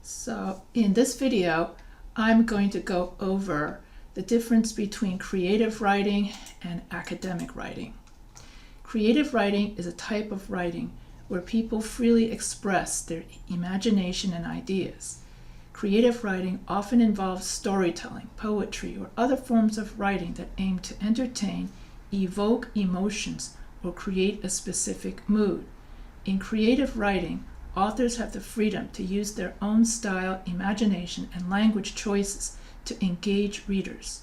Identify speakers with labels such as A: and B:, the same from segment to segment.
A: So in this video, I'm going to go over the difference between creative writing and academic writing. Creative writing is a type of writing where people freely express their imagination and ideas. Creative writing often involves storytelling, poetry, or other forms of writing that aim to entertain, evoke emotions, or create a specific mood. In creative writing, authors have the freedom to use their own style, imagination, and language choices to engage readers.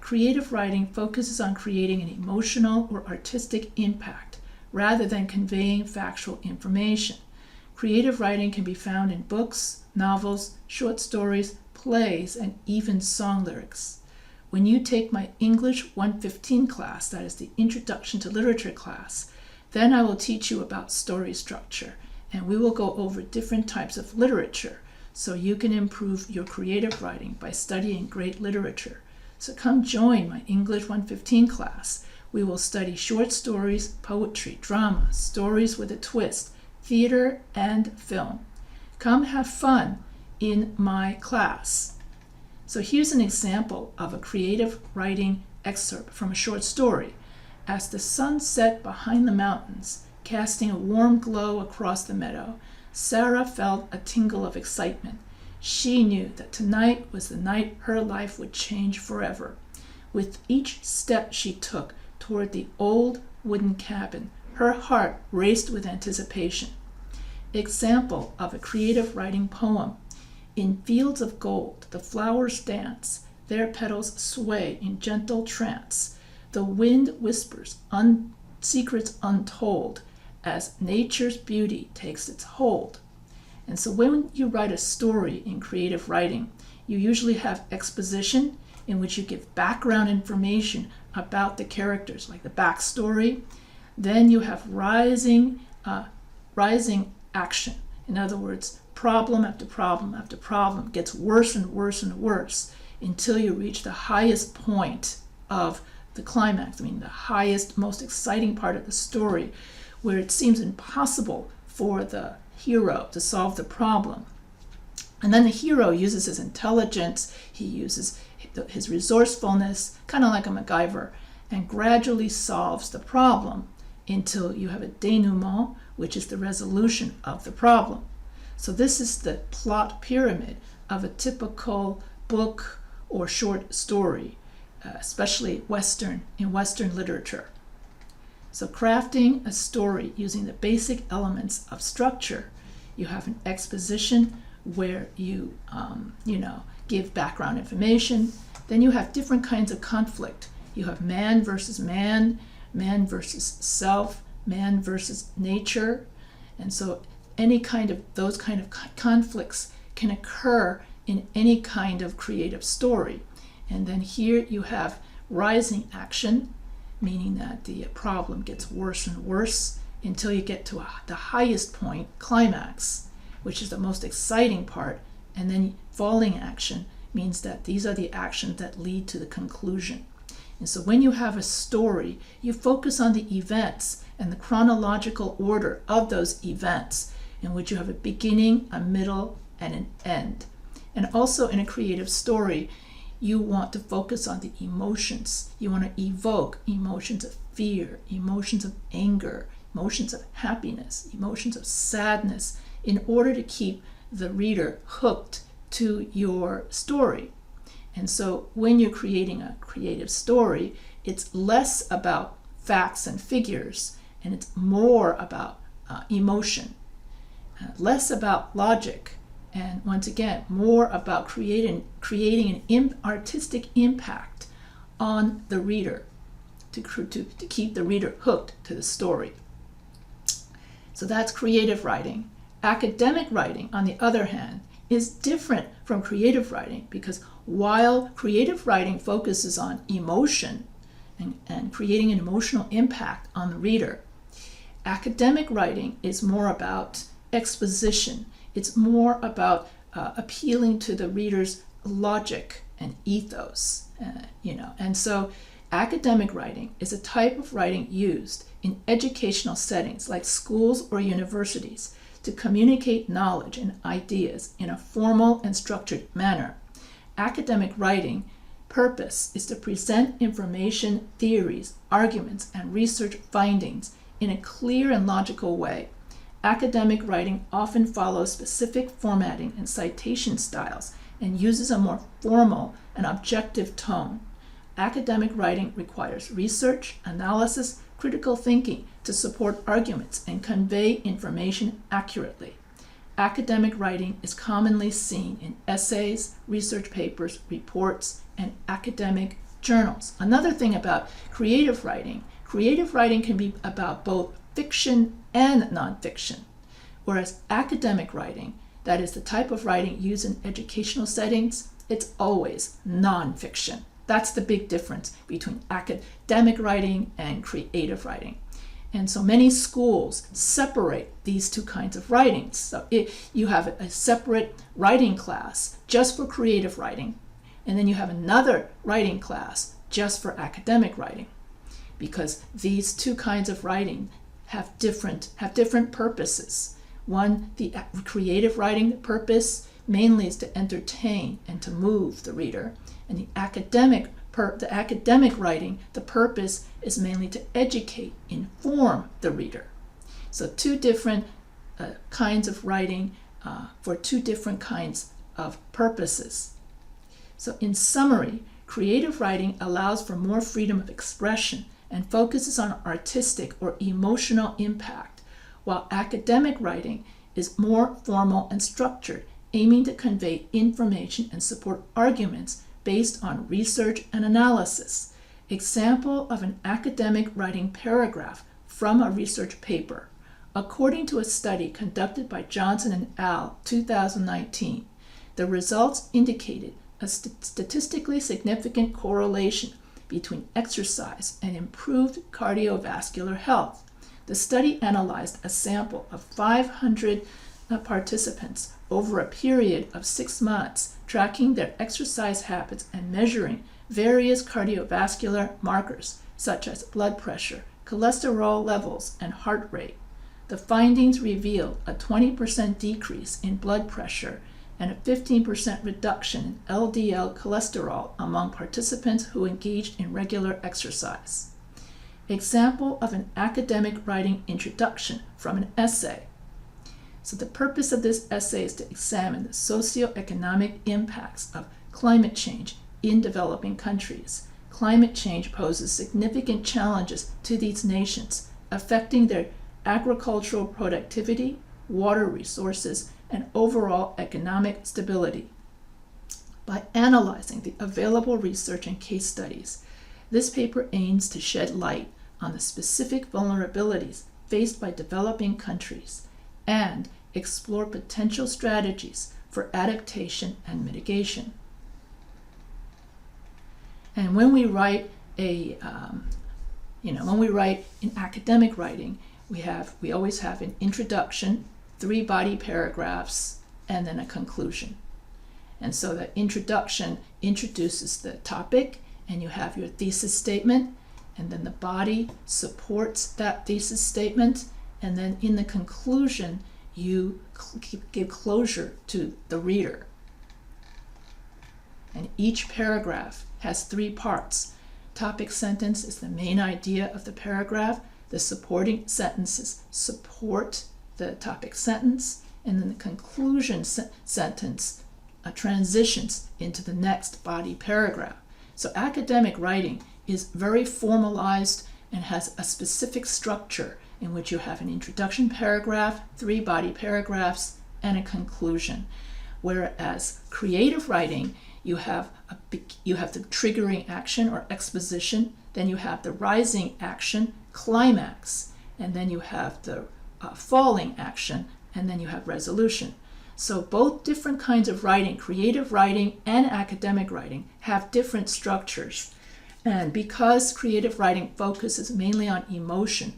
A: Creative writing focuses on creating an emotional or artistic impact rather than conveying factual information. Creative writing can be found in books, novels, short stories, plays, and even song lyrics. When you take my English 115 class, that is the Introduction to Literature class, then I will teach you about story structure, and we will go over different types of literature so you can improve your creative writing by studying great literature. So come join my English 115 class. We will study short stories, poetry, drama, stories with a twist, theater, and film. Come have fun in my class. So here's an example of a creative writing excerpt from a short story. As the sun set behind the mountains, casting a warm glow across the meadow, Sarah felt a tingle of excitement. She knew that tonight was the night her life would change forever. With each step she took toward the old wooden cabin, her heart raced with anticipation. Example of a creative writing poem. In fields of gold, the flowers dance, their petals sway in gentle trance. The wind whispers secrets untold as nature's beauty takes its hold. And so when you write a story in creative writing, you usually have exposition in which you give background information about the characters, like the backstory. Then you have rising action. In other words, problem after problem after problem gets worse and worse and worse until you reach the highest point of the climax. I mean, the highest, most exciting part of the story, where it seems impossible for the hero to solve the problem. And then the hero uses his intelligence, he uses his resourcefulness, kind of like a MacGyver, and gradually solves the problem until you have a denouement, which is the resolution of the problem. So this is the plot pyramid of a typical book or short story, especially in Western literature. So crafting a story using the basic elements of structure, you have an exposition where you give background information. Then you have different kinds of conflict. You have man versus man, man versus self, man versus nature. And so those kind of conflicts can occur in any kind of creative story. And then here you have rising action, meaning that the problem gets worse and worse until you get to the highest point, climax, which is the most exciting part. And then falling action means that these are the actions that lead to the conclusion. And so when you have a story, you focus on the events and the chronological order of those events, in which you have a beginning, a middle, and an end. And also in a creative story, you want to focus on the emotions. You want to evoke emotions of fear, emotions of anger, emotions of happiness, emotions of sadness, in order to keep the reader hooked to your story. And so when you're creating a creative story, it's less about facts and figures, and it's more about emotion, less about logic, and once again, more about creating an artistic impact on the reader to keep the reader hooked to the story. So that's creative writing. Academic writing, on the other hand, is different from creative writing, because while creative writing focuses on emotion and creating an emotional impact on the reader, academic writing is more about exposition. It's more about appealing to the reader's logic and ethos, And so academic writing is a type of writing used in educational settings like schools or universities to communicate knowledge and ideas in a formal and structured manner. Academic writing purpose is to present information, theories, arguments, and research findings in a clear and logical way. Academic writing often follows specific formatting and citation styles and uses a more formal and objective tone. Academic writing requires research, analysis, critical thinking to support arguments and convey information accurately. Academic writing is commonly seen in essays, research papers, reports, and academic journals. Another thing about creative writing can be about both fiction and nonfiction, whereas academic writing, that is the type of writing used in educational settings, it's always nonfiction. That's the big difference between academic writing and creative writing. And so many schools separate these two kinds of writings. So you have a separate writing class just for creative writing, and then you have another writing class just for academic writing, because these two kinds of writing have different purposes. One, the creative writing purpose mainly is to entertain and to move the reader, and the academic writing, the purpose is mainly to educate, inform the reader. So two different kinds of writing for two different kinds of purposes. So in summary, creative writing allows for more freedom of expression and focuses on artistic or emotional impact, while academic writing is more formal and structured, aiming to convey information and support arguments based on research and analysis. Example of an academic writing paragraph from a research paper. According to a study conducted by Johnson and al. 2019, the results indicated a statistically significant correlation between exercise and improved cardiovascular health. The study analyzed a sample of 500 participants over a period of 6 months, tracking their exercise habits and measuring various cardiovascular markers such as blood pressure, cholesterol levels, and heart rate. The findings revealed a 20% decrease in blood pressure and a 15% reduction in LDL cholesterol among participants who engaged in regular exercise. Example of an academic writing introduction from an essay. So the purpose of this essay is to examine the socioeconomic impacts of climate change in developing countries. Climate change poses significant challenges to these nations, affecting their agricultural productivity, water resources, and overall economic stability. By analyzing the available research and case studies, this paper aims to shed light on the specific vulnerabilities faced by developing countries and explore potential strategies for adaptation and mitigation. And when we write when we write in academic writing, we always have an introduction, 3 body paragraphs, and then a conclusion. And so the introduction introduces the topic, and you have your thesis statement, and then the body supports that thesis statement, and then in the conclusion, you give closure to the reader. And each paragraph has 3 parts. Topic sentence is the main idea of the paragraph. The supporting sentences support the topic sentence, and then the conclusion sentence transitions into the next body paragraph. So academic writing is very formalized and has a specific structure in which you have an introduction paragraph, 3 body paragraphs, and a conclusion. Whereas creative writing, you have the triggering action or exposition, then you have the rising action, climax, and then you have the falling action, and then you have resolution. So both different kinds of writing, creative writing and academic writing, have different structures. And because creative writing focuses mainly on emotion,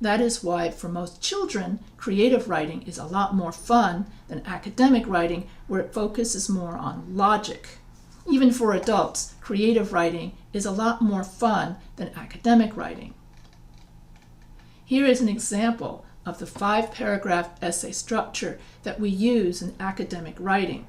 A: that is why for most children, creative writing is a lot more fun than academic writing, where it focuses more on logic. Even for adults, creative writing is a lot more fun than academic writing. Here is an example of the 5-paragraph essay structure that we use in academic writing.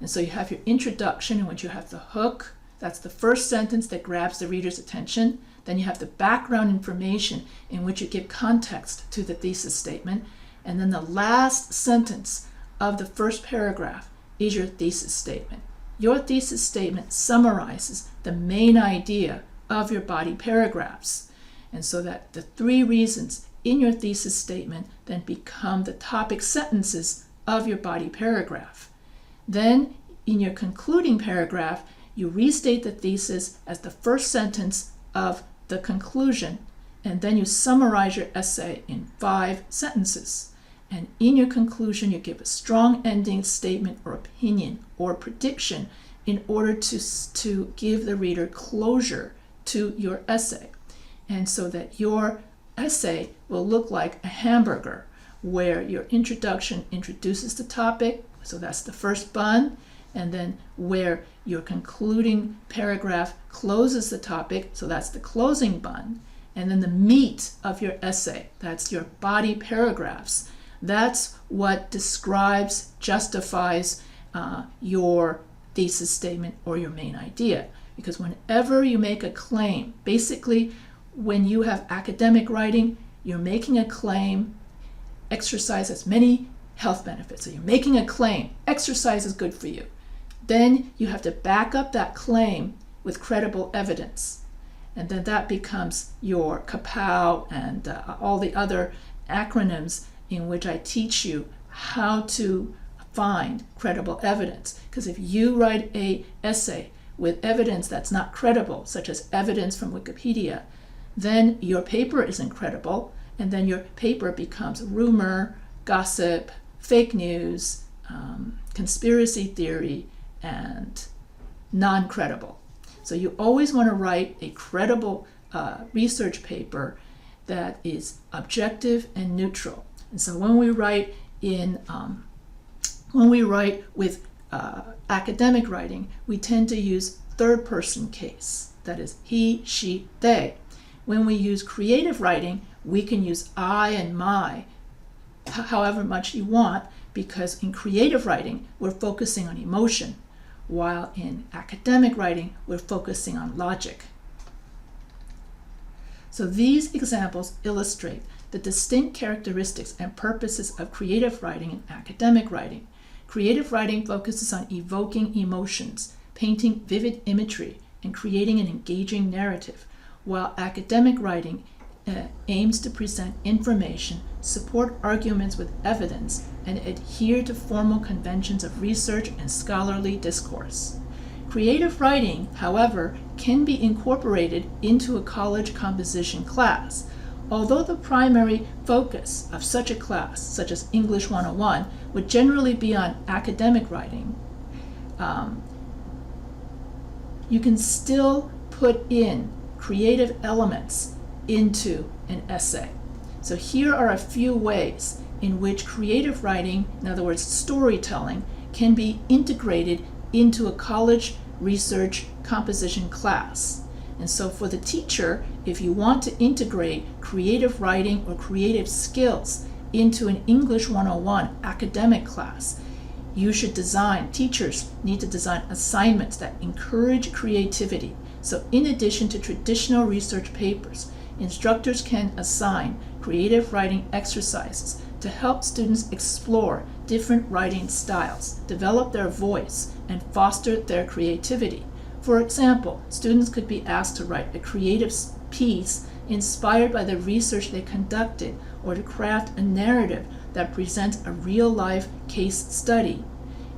A: And so you have your introduction, in which you have the hook. That's the first sentence that grabs the reader's attention. Then you have the background information, in which you give context to the thesis statement. And then the last sentence of the first paragraph is your thesis statement. Your thesis statement summarizes the main idea of your body paragraphs. And so that the 3 reasons in your thesis statement then become the topic sentences of your body paragraph. Then in your concluding paragraph, you restate the thesis as the first sentence of the conclusion, and then you summarize your essay in 5 sentences. And in your conclusion, you give a strong ending statement or opinion or prediction in order to give the reader closure to your essay. And so that your essay will look like a hamburger, where your introduction introduces the topic, so that's the first bun, and then where your concluding paragraph closes the topic, so that's the closing bun, and then the meat of your essay, that's your body paragraphs. That's what describes, justifies your thesis statement or your main idea. Because whenever you make a claim, basically when you have academic writing, you're making a claim, exercise has many health benefits. So you're making a claim, exercise is good for you. Then you have to back up that claim with credible evidence. And then that becomes your KAPOW and all the other acronyms in which I teach you how to find credible evidence. Because if you write an essay with evidence that's not credible, such as evidence from Wikipedia, then your paper isn't credible, and then your paper becomes rumor, gossip, fake news, conspiracy theory, and non-credible. So you always want to write a credible research paper that is objective and neutral. And so when we write with academic writing, we tend to use third-person case. That is he, she, they. When we use creative writing, we can use I and my, however much you want, because in creative writing, we're focusing on emotion, while in academic writing, we're focusing on logic. So these examples illustrate the distinct characteristics and purposes of creative writing and academic writing. Creative writing focuses on evoking emotions, painting vivid imagery, and creating an engaging narrative, while academic writing aims to present information, support arguments with evidence, and adhere to formal conventions of research and scholarly discourse. Creative writing, however, can be incorporated into a college composition class. Although the primary focus of such a class, such as English 101, would generally be on academic writing, you can still put in creative elements into an essay. So here are a few ways in which creative writing, in other words, storytelling, can be integrated into a college research composition class. And so for the teacher, if you want to integrate creative writing or creative skills into an English 101 academic class, teachers need to design assignments that encourage creativity. So in addition to traditional research papers, instructors can assign creative writing exercises to help students explore different writing styles, develop their voice, and foster their creativity. For example, students could be asked to write a creative piece inspired by the research they conducted, or to craft a narrative that presents a real-life case study,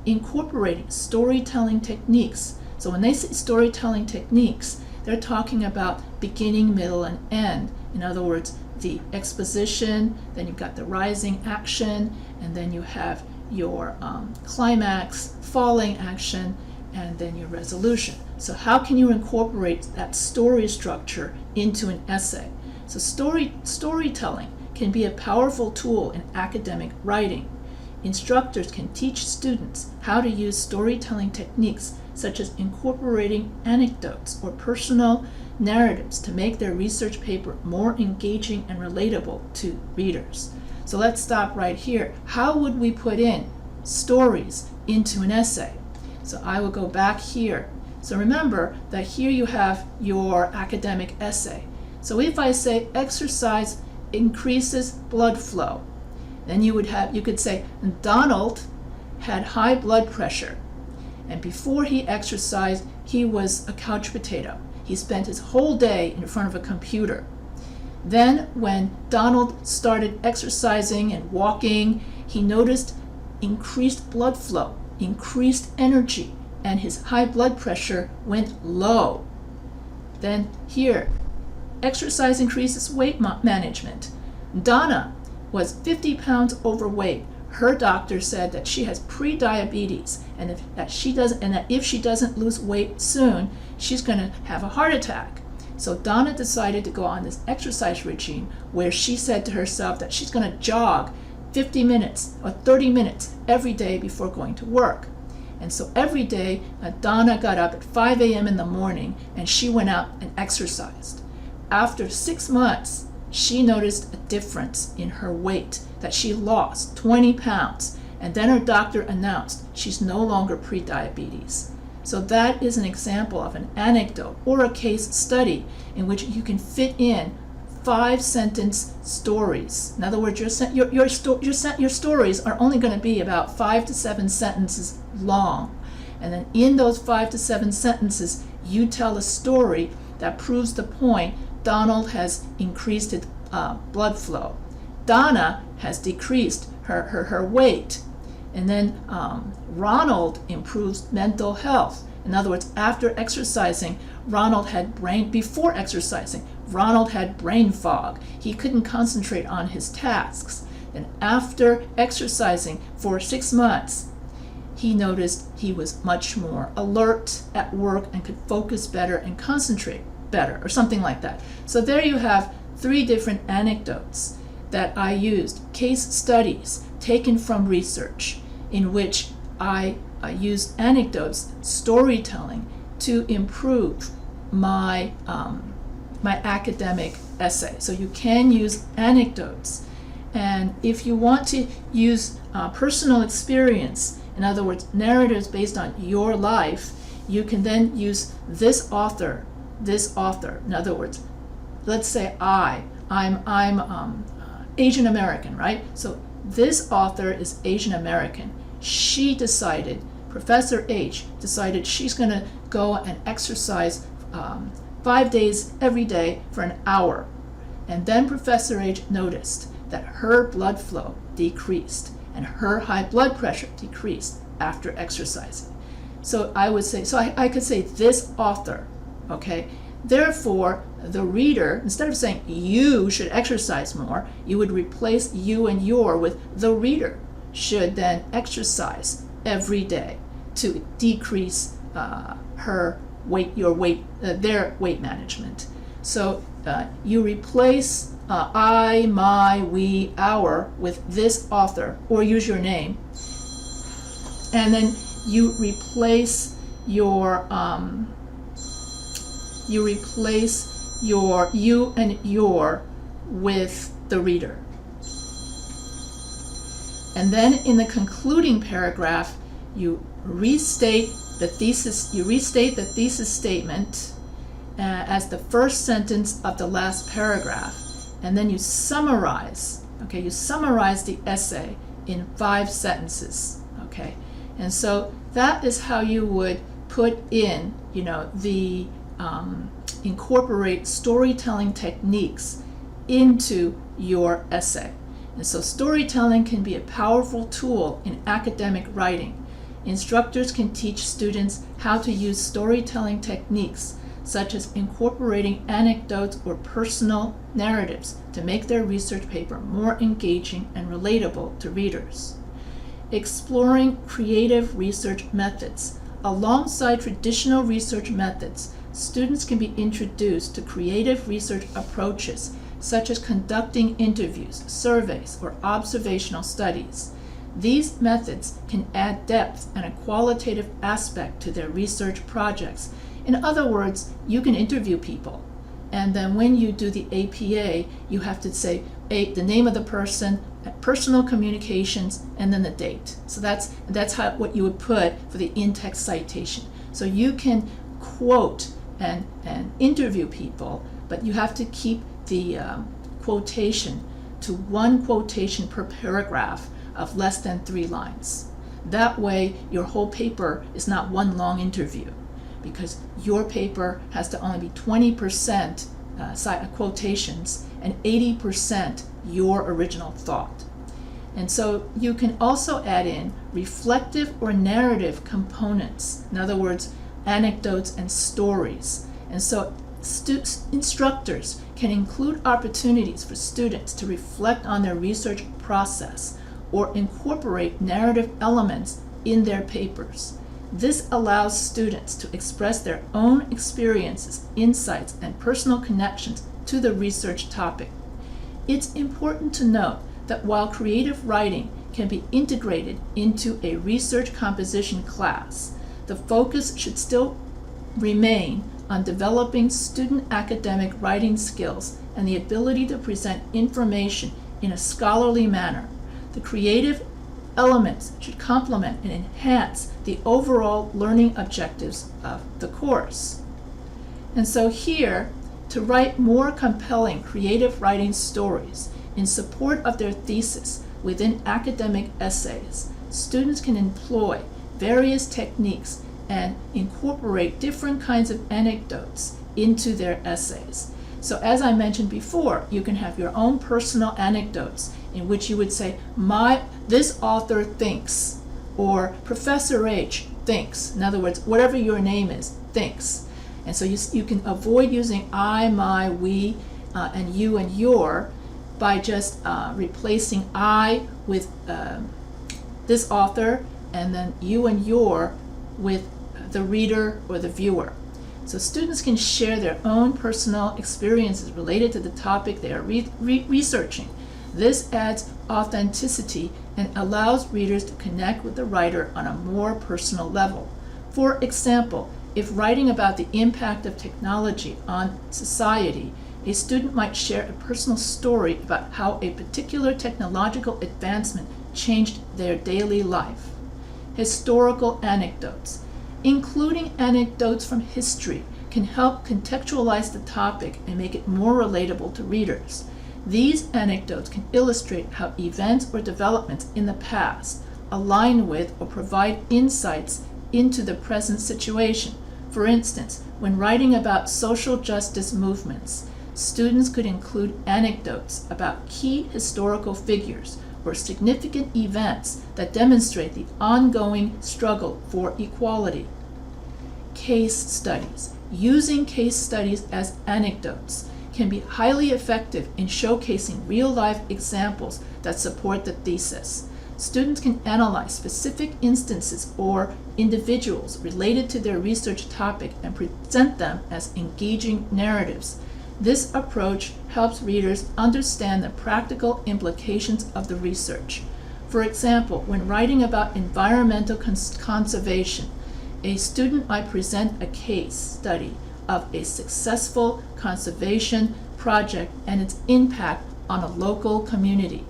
A: incorporating storytelling techniques. So when they say storytelling techniques, they're talking about beginning, middle, and end. In other words, the exposition, then you've got the rising action, and then you have your climax, falling action, and then your resolution. So how can you incorporate that story structure into an essay? So storytelling can be a powerful tool in academic writing. Instructors can teach students how to use storytelling techniques, such as incorporating anecdotes or personal narratives, to make their research paper more engaging and relatable to readers. So let's stop right here. How would we put in stories into an essay? So I will go back here. So remember that here you have your academic essay. So if I say exercise increases blood flow, then you could say Donald had high blood pressure, and before he exercised, he was a couch potato. He spent his whole day in front of a computer. Then when Donald started exercising and walking, he noticed increased blood flow, increased energy, and his high blood pressure went low. Then here, exercise increases weight management. Donna was 50 pounds overweight. Her doctor said that she has pre-diabetes, and that if she doesn't lose weight soon, she's going to have a heart attack. So Donna decided to go on this exercise regime where she said to herself that she's going to jog 50 minutes or 30 minutes every day before going to work. And so every day, Donna got up at 5 a.m. in the morning and she went out and exercised. After 6 months, she noticed a difference in her weight, that she lost 20 pounds. And then her doctor announced she's no longer pre-diabetes. So that is an example of an anecdote or a case study in which you can fit in 5-sentence stories. In other words, your stories are only going to be about 5 to 7 sentences long. And then in those 5 to 7 sentences, you tell a story that proves the point. Donald has increased his blood flow. Donna has decreased her weight. And then Ronald improves mental health. In other words, after exercising, before exercising, Ronald had brain fog. He couldn't concentrate on his tasks. And after exercising for 6 months, he noticed he was much more alert at work and could focus better and concentrate better, or something like that. So there you have 3 different anecdotes that I used, case studies taken from research, in which I used anecdotes, storytelling, to improve my academic essay. So you can use anecdotes. And if you want to use personal experience, in other words, narratives based on your life, you can then use this author. In other words, let's say I'm Asian American, right? So this author is Asian American. Professor H decided she's going to go and exercise 5 days every day for an hour. And then Professor H noticed that her blood flow decreased and her high blood pressure decreased after exercising. So I could say this author, okay? Therefore, the reader, instead of saying you should exercise more, you would replace you and your with the reader should then exercise every day to decrease their weight management. So you replace I, my, we, our with this author, or use your name, and then you replace your you and your with the reader. And then in the concluding paragraph, you restate the thesis statement as the first sentence of the last paragraph, and then you summarize. Okay, you summarize the essay in 5 sentences. Okay, and so that is how you would put in, incorporate storytelling techniques into your essay. And so storytelling can be a powerful tool in academic writing. Instructors can teach students how to use storytelling techniques, such as incorporating anecdotes or personal narratives, to make their research paper more engaging and relatable to readers. Exploring creative research methods. Alongside traditional research methods, students can be introduced to creative research approaches, such as conducting interviews, surveys, or observational studies. These methods can add depth and a qualitative aspect to their research projects. In other words, you can interview people, and then when you do the APA, you have to say the name of the person, personal communications, and then the date. So that's what you would put for the in-text citation. So you can quote and interview people, but you have to keep the quotation to one quotation per paragraph of less than 3 lines. That way your whole paper is not one long interview, because your paper has to only be 20% quotations and 80% your original thought. And so you can also add in reflective or narrative components. In other words, anecdotes and stories. And so instructors can include opportunities for students to reflect on their research process or incorporate narrative elements in their papers. This allows students to express their own experiences, insights, and personal connections to the research topic. It's important to note that while creative writing can be integrated into a research composition class, the focus should still remain on developing student academic writing skills and the ability to present information in a scholarly manner. The creative elements should complement and enhance the overall learning objectives of the course. And so here, to write more compelling creative writing stories in support of their thesis within academic essays, students can employ various techniques and incorporate different kinds of anecdotes into their essays. So as I mentioned before, you can have your own personal anecdotes in which you would say, this author thinks, or Professor H thinks. In other words, whatever your name is, thinks. And so you can avoid using I, my, we, and you and your by just replacing I with this author, and then you and your with the reader or the viewer. So students can share their own personal experiences related to the topic they are researching. This adds authenticity and allows readers to connect with the writer on a more personal level. For example, if writing about the impact of technology on society, a student might share a personal story about how a particular technological advancement changed their daily life. Historical anecdotes. Including anecdotes from history can help contextualize the topic and make it more relatable to readers. These anecdotes can illustrate how events or developments in the past align with or provide insights into the present situation. For instance, when writing about social justice movements, students could include anecdotes about key historical figures or significant events that demonstrate the ongoing struggle for equality. Case studies. Using case studies as anecdotes can be highly effective in showcasing real-life examples that support the thesis. Students can analyze specific instances or individuals related to their research topic and present them as engaging narratives. This approach helps readers understand the practical implications of the research. For example, when writing about environmental conservation, a student might present a case study of a successful conservation project and its impact on a local community.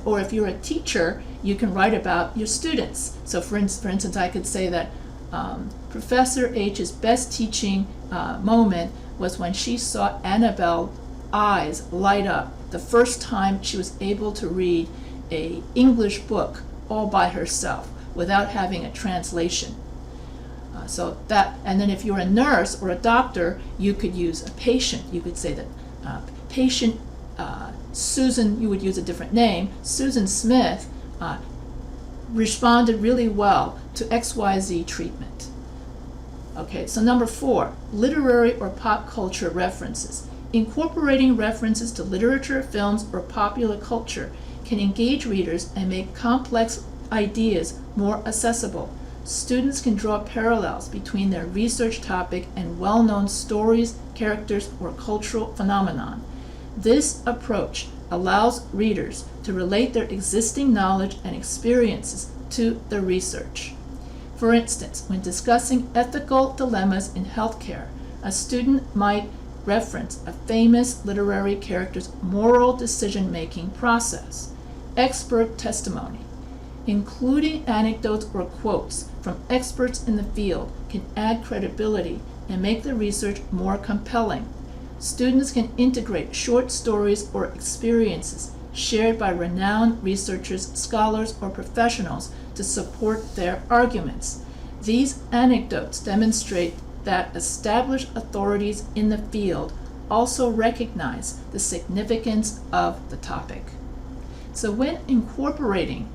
A: Or if you're a teacher, you can write about your students. So for instance, I could say that Professor H's best teaching moment was when she saw Annabelle's eyes light up the first time she was able to read an English book all by herself without having a translation. And then if you're a nurse or a doctor, you could use a patient. You could say that patient Susan, you would use a different name, Susan Smith responded really well to XYZ treatment. Okay, so number 4, literary or pop culture references. Incorporating references to literature, films, or popular culture can engage readers and make complex ideas more accessible. Students can draw parallels between their research topic and well-known stories, characters, or cultural phenomenon. This approach allows readers to relate their existing knowledge and experiences to the research. For instance, when discussing ethical dilemmas in healthcare, a student might reference a famous literary character's moral decision-making process. Expert testimony. Including anecdotes or quotes from experts in the field can add credibility and make the research more compelling. Students can integrate short stories or experiences shared by renowned researchers, scholars, or professionals to support their arguments. These anecdotes demonstrate that established authorities in the field also recognize the significance of the topic. So when incorporating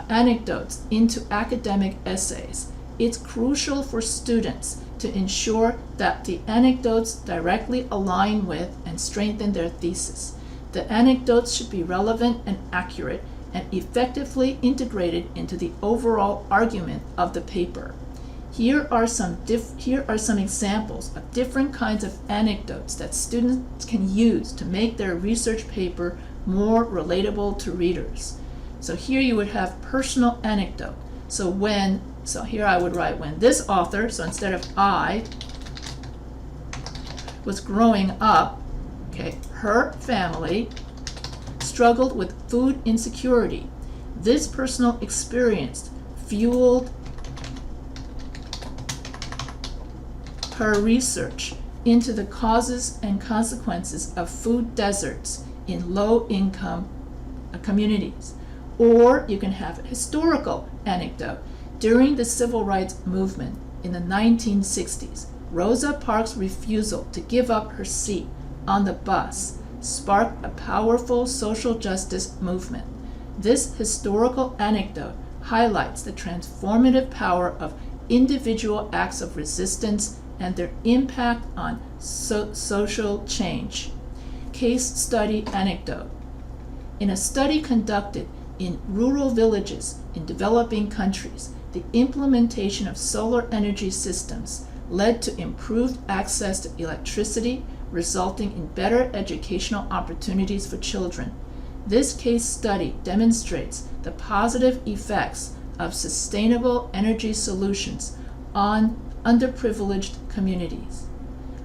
A: anecdotes into academic essays, it's crucial for students to ensure that the anecdotes directly align with and strengthen their thesis. The anecdotes should be relevant and accurate and effectively integrated into the overall argument of the paper. Here are some examples of different kinds of anecdotes that students can use to make their research paper more relatable to readers. So here you would have personal anecdote. So here I would write, when this author, so instead of I, was growing up, her family struggled with food insecurity. This personal experience fueled her research into the causes and consequences of food deserts in low-income communities. Or you can have a historical anecdote. During the civil rights movement in the 1960s, Rosa Parks' refusal to give up her seat on the bus sparked a powerful social justice movement. This historical anecdote highlights the transformative power of individual acts of resistance and their impact on social change. Case study anecdote. In a study conducted in rural villages in developing countries, the implementation of solar energy systems led to improved access to electricity, resulting in better educational opportunities for children. This case study demonstrates the positive effects of sustainable energy solutions on underprivileged communities.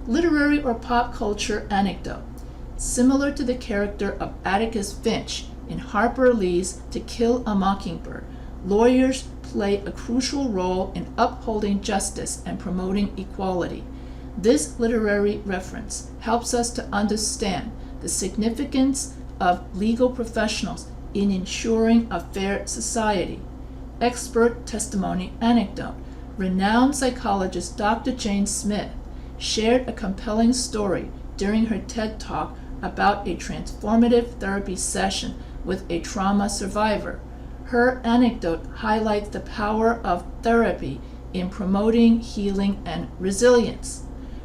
A: Literary or pop culture anecdote. Similar to the character of Atticus Finch in Harper Lee's To Kill a Mockingbird, lawyers play a crucial role in upholding justice and promoting equality. This literary reference helps us to understand the significance of legal professionals in ensuring a fair society. Expert testimony anecdote. Renowned psychologist Dr. Jane Smith shared a compelling story during her TED Talk about a transformative therapy session with a trauma survivor. Her anecdote highlights the power of therapy in promoting healing and resilience.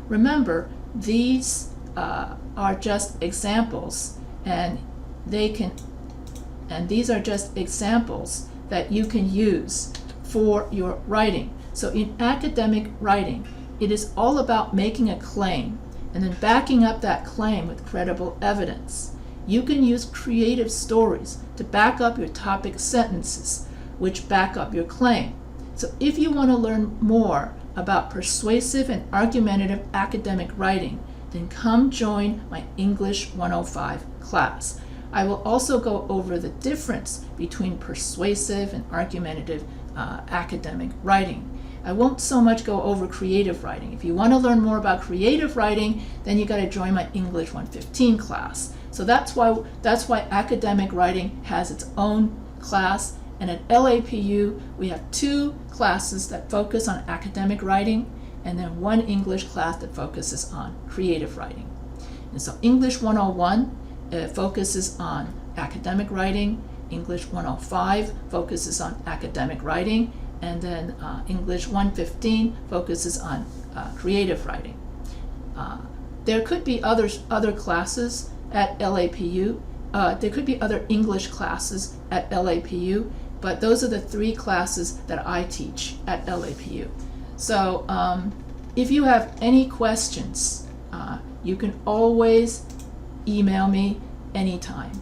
A: Remember, these are just examples, and these are just examples that you can use for your writing. So in academic writing, it is all about making a claim and then backing up that claim with credible evidence. You can use creative stories to back up your topic sentences, which back up your claim. So if you want to learn more about persuasive and argumentative academic writing, then come join my English 105 class. I will also go over the difference between persuasive and argumentative academic writing. I won't so much go over creative writing. If you want to learn more about creative writing, then you got to join my English 115 class. So that's why academic writing has its own class. And at LAPU, we have 2 classes that focus on academic writing, and then 1 English class that focuses on creative writing. And so English 101 focuses on academic writing, English 105 focuses on academic writing, and then English 115 focuses on creative writing. There could be other classes at LAPU. There could be other English classes at LAPU, but those are the 3 classes that I teach at LAPU. So if you have any questions, you can always email me anytime.